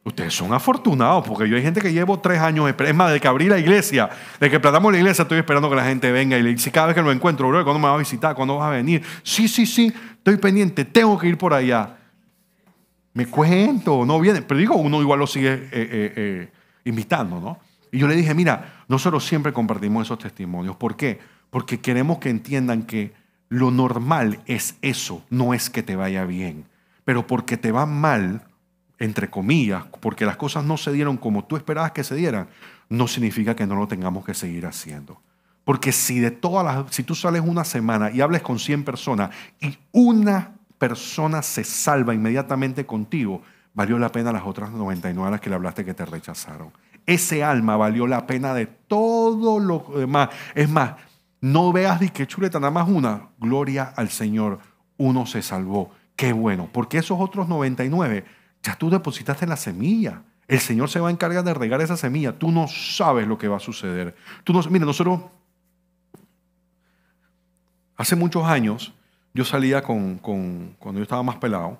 Ustedes son afortunados, porque yo hay gente que llevo 3 años, es más, de que abrí la iglesia, de que plantamos la iglesia, estoy esperando que la gente venga y le dice: cada vez que lo encuentro, bro, ¿cuándo me vas a visitar? ¿Cuándo vas a venir? Sí, estoy pendiente, tengo que ir por allá. Me cuento, no viene, pero digo, uno igual lo sigue invitando, ¿no? Y yo le dije: mira, nosotros siempre compartimos esos testimonios. ¿Por qué? Porque queremos que entiendan que lo normal es eso, no es que te vaya bien. Pero porque te va mal, entre comillas, porque las cosas no se dieron como tú esperabas que se dieran, no significa que no lo tengamos que seguir haciendo. Porque si tú sales una semana y hables con 100 personas y una persona se salva inmediatamente contigo, valió la pena las otras 99 a las que le hablaste que te rechazaron. Ese alma valió la pena de todo lo demás. Es más, no veas de que chuleta, nada más una. Gloria al Señor, uno se salvó. Qué bueno, porque esos otros 99 ya tú depositaste la semilla. El Señor se va a encargar de regar esa semilla. Tú no sabes lo que va a suceder. Mira, nosotros hace muchos años yo salía cuando yo estaba más pelado,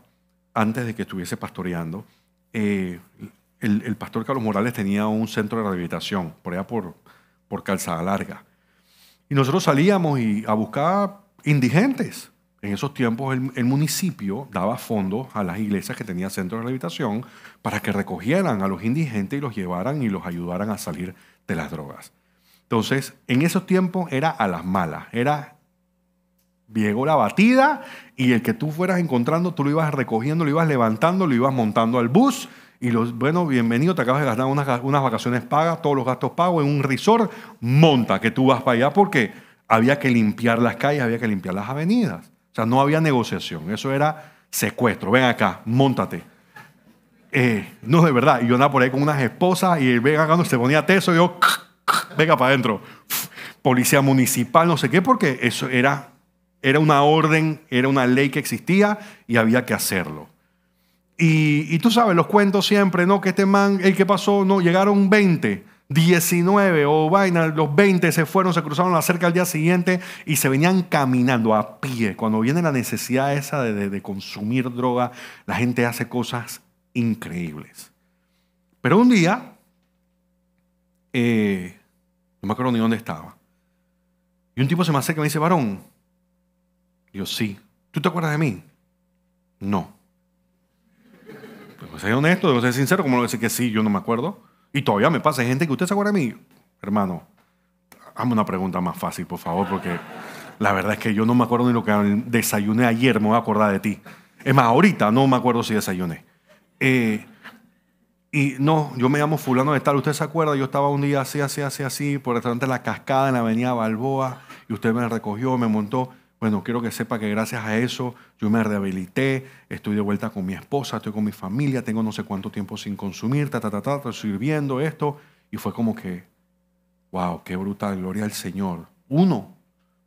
antes de que estuviese pastoreando, el pastor Carlos Morales tenía un centro de rehabilitación por allá por Calzada Larga. Y nosotros salíamos a buscar indigentes. En esos tiempos el municipio daba fondos a las iglesias que tenían centros de rehabilitación para que recogieran a los indigentes y los llevaran y los ayudaran a salir de las drogas. Entonces, en esos tiempos era a las malas. Llegó la batida y el que tú fueras encontrando, tú lo ibas recogiendo, lo ibas levantando, lo ibas montando al bus. Y bueno, bienvenido, te acabas de gastar unas vacaciones pagas, todos los gastos pagos en un resort, monta que tú vas para allá porque había que limpiar las calles, había que limpiar las avenidas. O sea, no había negociación, eso era secuestro. Ven acá, móntate. No, de verdad. Y yo andaba por ahí con unas esposas y ven acá, se ponía teso y yo, venga para adentro. Policía municipal, no sé qué, porque eso era una orden, era una ley que existía y había que hacerlo. Y tú sabes, los cuentos siempre, ¿no? Que este man, el que pasó, no, llegaron 20, 19 o vaina, los 20 se fueron, se cruzaron la cerca al día siguiente y se venían caminando a pie. Cuando viene la necesidad esa de consumir droga, la gente hace cosas increíbles. Pero un día, no me acuerdo ni dónde estaba, y un tipo se me acerca y me dice, varón, y yo, sí. ¿Tú te acuerdas de mí? No. Debo ser honesto, debo ser sincero, como lo decir que sí, yo no me acuerdo. Y todavía me pasa, hay gente que usted se acuerda de mí. Hermano, hazme una pregunta más fácil, por favor, porque la verdad es que yo no me acuerdo ni lo que desayuné ayer, me voy a acordar de ti. Es más, ahorita no me acuerdo si desayuné. Y no, yo me llamo fulano de tal, ¿usted se acuerda? Yo estaba un día así, por el restaurante La Cascada en la avenida Balboa, y usted me recogió, me montó. Bueno, quiero que sepa que gracias a eso yo me rehabilité, estoy de vuelta con mi esposa, estoy con mi familia, tengo no sé cuánto tiempo sin consumir, estoy sirviendo esto. Y fue como que, wow, qué brutal, gloria al Señor. Uno,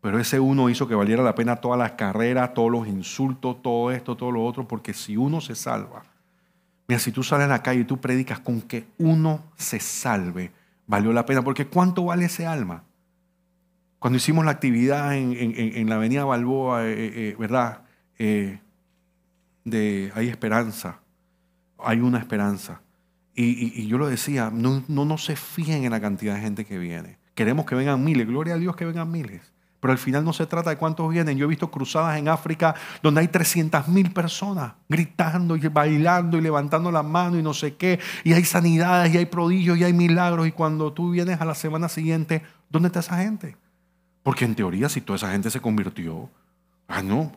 pero ese uno hizo que valiera la pena todas las carreras, todos los insultos, todo esto, todo lo otro, porque si uno se salva, mira, si tú sales a la calle y tú predicas con que uno se salve, valió la pena, porque ¿cuánto vale ese alma? Cuando hicimos la actividad en la avenida Balboa, ¿verdad? Hay esperanza, hay una esperanza. Y yo lo decía, no se fijen en la cantidad de gente que viene. Queremos que vengan miles, gloria a Dios que vengan miles. Pero al final no se trata de cuántos vienen. Yo he visto cruzadas en África donde hay 300,000 personas gritando y bailando y levantando la mano y no sé qué. Y hay sanidades y hay prodigios y hay milagros. Y cuando tú vienes a la semana siguiente, ¿dónde está esa gente? Porque en teoría, si toda esa gente se convirtió, no,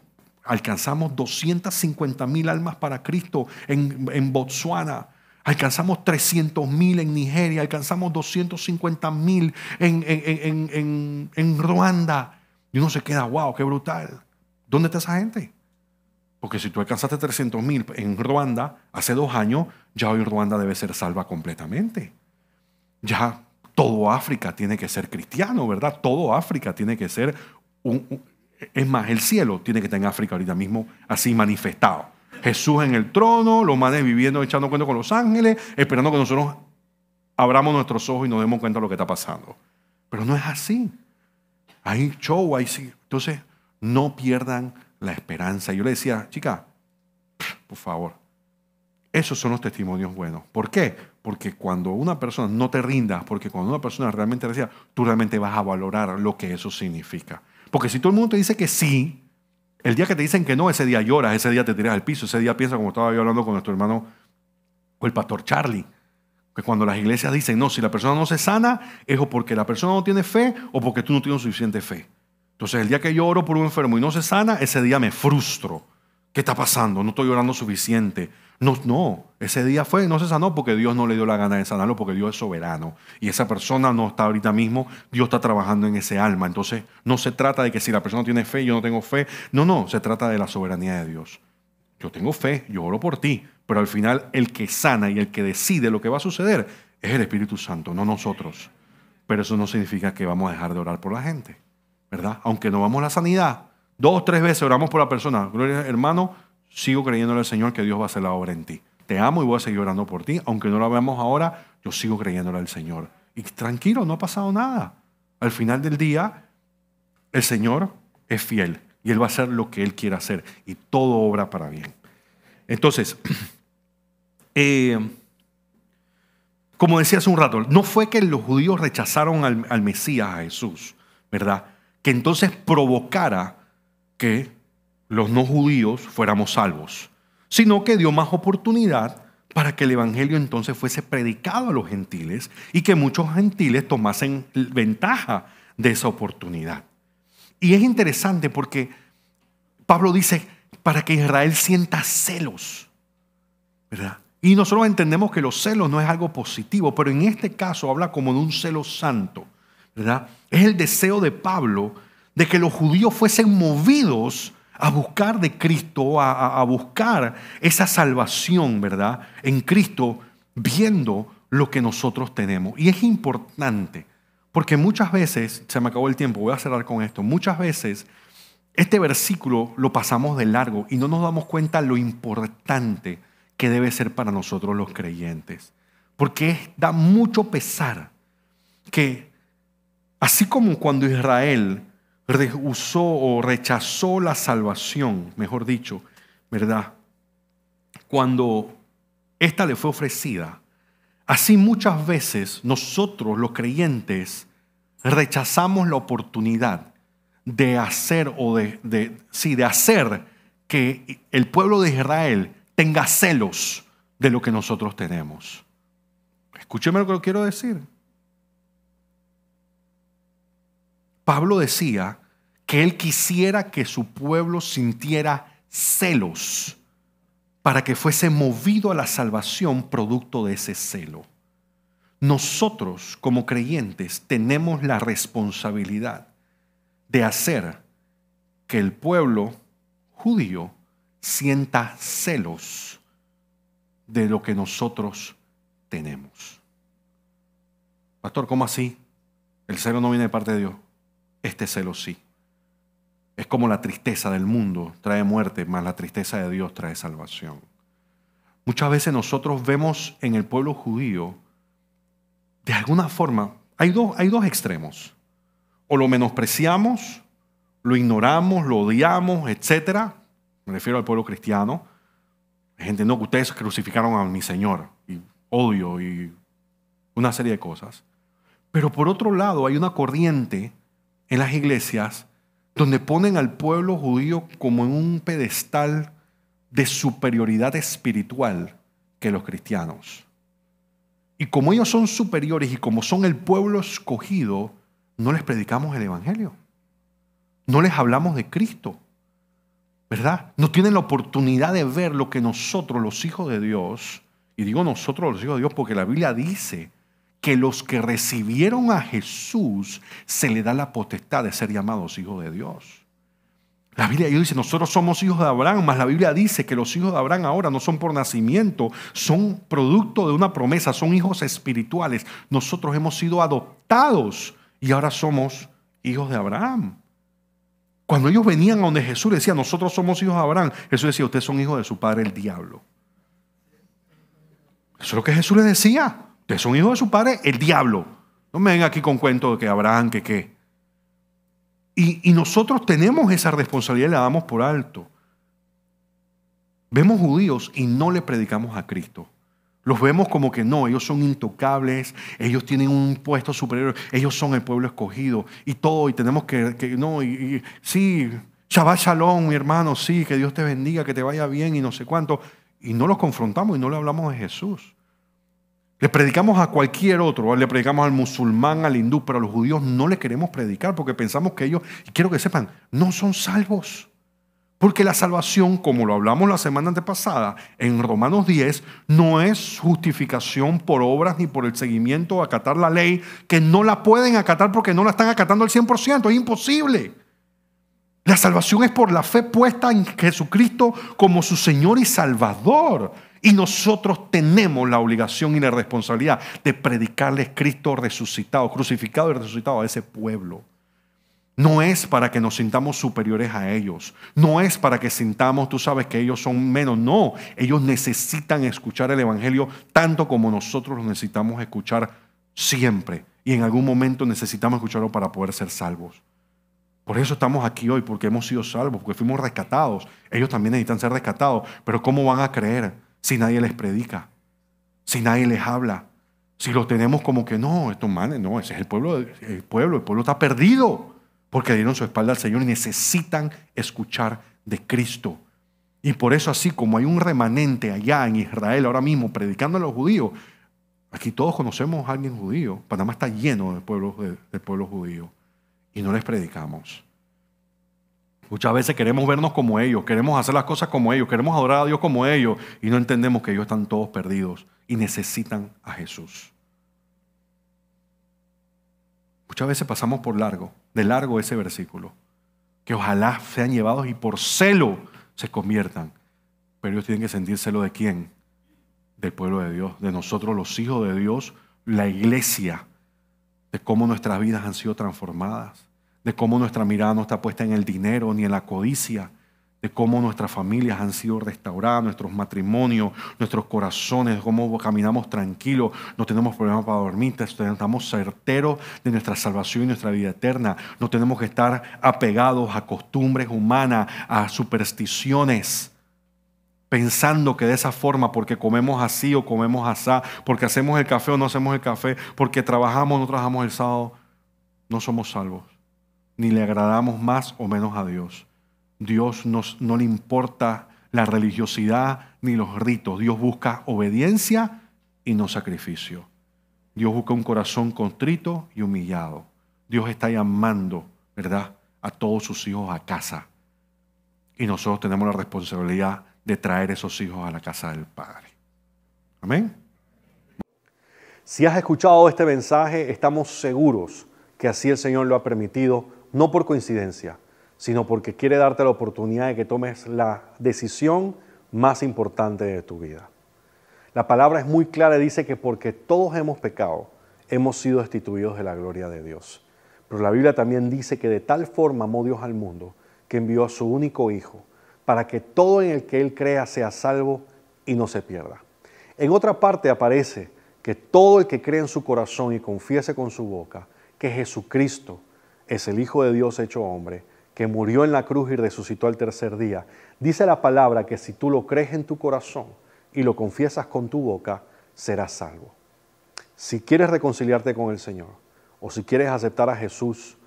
alcanzamos 250,000 almas para Cristo en Botsuana, alcanzamos 300,000 en Nigeria, alcanzamos 250,000 en Ruanda. Y uno se queda, wow, qué brutal. ¿Dónde está esa gente? Porque si tú alcanzaste 300,000 en Ruanda hace 2 años, ya hoy Ruanda debe ser salva completamente. Ya todo África tiene que ser cristiano, ¿verdad? Todo África tiene que ser es más, el cielo tiene que estar en África ahorita mismo así manifestado. Jesús en el trono, los manes viviendo, echando cuenta con los ángeles, esperando que nosotros abramos nuestros ojos y nos demos cuenta de lo que está pasando. Pero no es así. Hay show, hay sí. Entonces, no pierdan la esperanza. Yo le decía, chica, por favor, esos son los testimonios buenos. ¿Por qué? Porque cuando una persona no te rindas, porque cuando una persona realmente reciba, tú realmente vas a valorar lo que eso significa. Porque si todo el mundo te dice que sí, el día que te dicen que no, ese día lloras, ese día te tiras al piso, ese día piensas, como estaba yo hablando con nuestro hermano, o el pastor Charlie, que cuando las iglesias dicen, no, si la persona no se sana, es o porque la persona no tiene fe o porque tú no tienes suficiente fe. Entonces, el día que yo oro por un enfermo y no se sana, ese día me frustro. ¿Qué está pasando? No estoy orando suficiente. No, ese día no se sanó porque Dios no le dio la gana de sanarlo, porque Dios es soberano. Y esa persona no está ahorita mismo, Dios está trabajando en ese alma. Entonces, no se trata de que si la persona tiene fe, yo no tengo fe. No, se trata de la soberanía de Dios. Yo tengo fe, yo oro por ti, pero al final el que sana y el que decide lo que va a suceder es el Espíritu Santo, no nosotros. Pero eso no significa que vamos a dejar de orar por la gente, ¿verdad? Aunque no vamos a la sanidad, 2 o 3 veces oramos por la persona. Gloria, hermano, sigo creyéndole al Señor que Dios va a hacer la obra en ti. Te amo y voy a seguir orando por ti. Aunque no la veamos ahora, yo sigo creyéndole al Señor. Y tranquilo, no ha pasado nada. Al final del día, el Señor es fiel y Él va a hacer lo que Él quiera hacer. Y todo obra para bien. Entonces, como decía hace un rato, no fue que los judíos rechazaron al Mesías, a Jesús. ¿verdad? Que entonces provocara que los no judíos fuéramos salvos, sino que dio más oportunidad para que el evangelio entonces fuese predicado a los gentiles y que muchos gentiles tomasen ventaja de esa oportunidad. Y es interesante porque Pablo dice, para que Israel sienta celos, ¿verdad? Y nosotros entendemos que los celos no es algo positivo, pero en este caso habla como de un celo santo, ¿verdad? Es el deseo de Pablo de que los judíos fuesen movidos a buscar de Cristo, a buscar esa salvación, ¿verdad? En Cristo, viendo lo que nosotros tenemos. Y es importante, porque muchas veces, se me acabó el tiempo, voy a cerrar con esto, muchas veces este versículo lo pasamos de largo y no nos damos cuenta lo importante que debe ser para nosotros los creyentes. Porque da mucho pesar que, así como cuando Israel rehusó o rechazó la salvación, mejor dicho, ¿verdad? Cuando esta le fue ofrecida, así muchas veces nosotros los creyentes rechazamos la oportunidad de hacer de hacer que el pueblo de Israel tenga celos de lo que nosotros tenemos. Escúcheme lo que quiero decir. Pablo decía que él quisiera que su pueblo sintiera celos para que fuese movido a la salvación producto de ese celo. Nosotros, como creyentes, tenemos la responsabilidad de hacer que el pueblo judío sienta celos de lo que nosotros tenemos. Pastor, ¿cómo así? El celo no viene de parte de Dios. Este celo sí. Es como la tristeza del mundo trae muerte, más la tristeza de Dios trae salvación. Muchas veces nosotros vemos en el pueblo judío, de alguna forma, hay dos extremos. O lo menospreciamos, lo ignoramos, lo odiamos, etc. Me refiero al pueblo cristiano. Hay gente, no, que ustedes crucificaron a mi Señor, y odio y una serie de cosas. Pero por otro lado hay una corriente en las iglesias donde ponen al pueblo judío como en un pedestal de superioridad espiritual que los cristianos. Y como ellos son superiores y como son el pueblo escogido, no les predicamos el evangelio. No les hablamos de Cristo, ¿verdad? No tienen la oportunidad de ver lo que nosotros, los hijos de Dios, y digo nosotros los hijos de Dios porque la Biblia dice que los que recibieron a Jesús se le da la potestad de ser llamados hijos de Dios. La Biblia dice, nosotros somos hijos de Abraham, mas la Biblia dice que los hijos de Abraham ahora no son por nacimiento, son producto de una promesa, son hijos espirituales. Nosotros hemos sido adoptados y ahora somos hijos de Abraham. Cuando ellos venían a donde Jesús decía, nosotros somos hijos de Abraham, Jesús decía, ustedes son hijos de su padre el diablo. Eso es lo que Jesús les decía. Ustedes son hijos de su padre, el diablo. No me vengan aquí con cuentos de que Abraham, que qué. Y nosotros tenemos esa responsabilidad y la damos por alto. Vemos judíos y no le predicamos a Cristo. Los vemos como que no, ellos son intocables, ellos tienen un puesto superior, ellos son el pueblo escogido y todo, y tenemos que no, sí, Shabbat Shalom, mi hermano, sí, que Dios te bendiga, que te vaya bien y no sé cuánto. Y no los confrontamos y no le hablamos de Jesús. Le predicamos a cualquier otro, le predicamos al musulmán, al hindú, pero a los judíos no le queremos predicar porque pensamos que ellos, y quiero que sepan, no son salvos. Porque la salvación, como lo hablamos la semana antepasada, en Romanos 10, no es justificación por obras ni por el seguimiento o acatar la ley, que no la pueden acatar porque no la están acatando al 100%, es imposible. La salvación es por la fe puesta en Jesucristo como su Señor y Salvador. Y nosotros tenemos la obligación y la responsabilidad de predicarles Cristo resucitado, crucificado y resucitado a ese pueblo. No es para que nos sintamos superiores a ellos. No es para que sintamos, tú sabes, que ellos son menos. No, ellos necesitan escuchar el evangelio tanto como nosotros lo necesitamos escuchar siempre. Y en algún momento necesitamos escucharlo para poder ser salvos. Por eso estamos aquí hoy, porque hemos sido salvos, porque fuimos rescatados. Ellos también necesitan ser rescatados. Pero ¿cómo van a creer si nadie les predica? Si nadie les habla. Si los tenemos como que no, estos manes, no, ese es el pueblo está perdido. porque dieron su espalda al Señor y necesitan escuchar de Cristo. Y por eso, así como hay un remanente allá en Israel ahora mismo predicando a los judíos, aquí todos conocemos a alguien judío. Panamá está lleno de pueblo judío y no les predicamos. Muchas veces queremos vernos como ellos, queremos hacer las cosas como ellos, queremos adorar a Dios como ellos y no entendemos que ellos están todos perdidos y necesitan a Jesús. Muchas veces pasamos de largo ese versículo, que ojalá sean llevados y por celo se conviertan. Pero ellos tienen que sentir celo ¿de quién? Del pueblo de Dios, de nosotros los hijos de Dios, la iglesia, de cómo nuestras vidas han sido transformadas, de cómo nuestra mirada no está puesta en el dinero ni en la codicia, de cómo nuestras familias han sido restauradas, nuestros matrimonios, nuestros corazones, cómo caminamos tranquilos, no tenemos problemas para dormir, estamos certeros de nuestra salvación y nuestra vida eterna. No tenemos que estar apegados a costumbres humanas, a supersticiones, pensando que de esa forma, porque comemos así o comemos asá, porque hacemos el café o no hacemos el café, porque trabajamos o no trabajamos el sábado, no somos salvos, ni le agradamos más o menos a Dios. Dios no le importa la religiosidad ni los ritos. Dios busca obediencia y no sacrificio. Dios busca un corazón contrito y humillado. Dios está llamando, ¿verdad?, a todos sus hijos a casa. Y nosotros tenemos la responsabilidad de traer esos hijos a la casa del Padre. Amén. Si has escuchado este mensaje, estamos seguros que así el Señor lo ha permitido, no por coincidencia, sino porque quiere darte la oportunidad de que tomes la decisión más importante de tu vida. La palabra es muy clara y dice que porque todos hemos pecado, hemos sido destituidos de la gloria de Dios. Pero la Biblia también dice que de tal forma amó Dios al mundo, que envió a su único Hijo, para que todo en el que Él crea sea salvo y no se pierda. En otra parte aparece que todo el que cree en su corazón y confiese con su boca que Jesucristo es el Hijo de Dios hecho hombre, que murió en la cruz y resucitó al tercer día, dice la palabra que si tú lo crees en tu corazón y lo confiesas con tu boca, serás salvo. Si quieres reconciliarte con el Señor, o si quieres aceptar a Jesús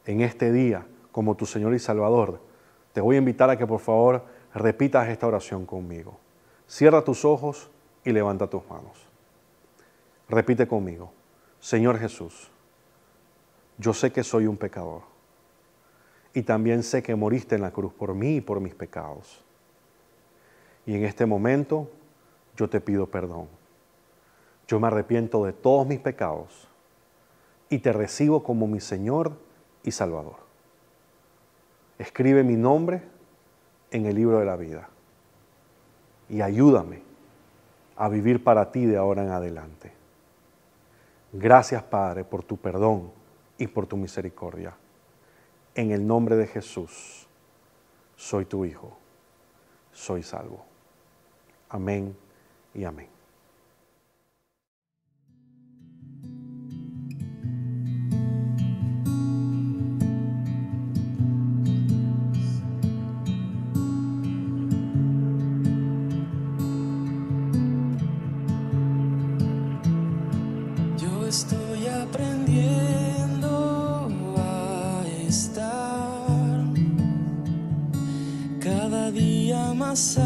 en este día como tu Señor y Salvador, te voy a invitar a que por favor repitas esta oración conmigo. Cierra tus ojos y levanta tus manos. Repite conmigo. Señor Jesús, yo sé que soy un pecador. Y también sé que moriste en la cruz por mí y por mis pecados. Y en este momento yo te pido perdón. Yo me arrepiento de todos mis pecados y te recibo como mi Señor y Salvador. Escribe mi nombre en el libro de la vida y ayúdame a vivir para ti de ahora en adelante. Gracias, Padre, por tu perdón y por tu misericordia. En el nombre de Jesús, soy tu hijo, soy salvo. Amén y amén. Yo estoy aprendiendo a estar cada día más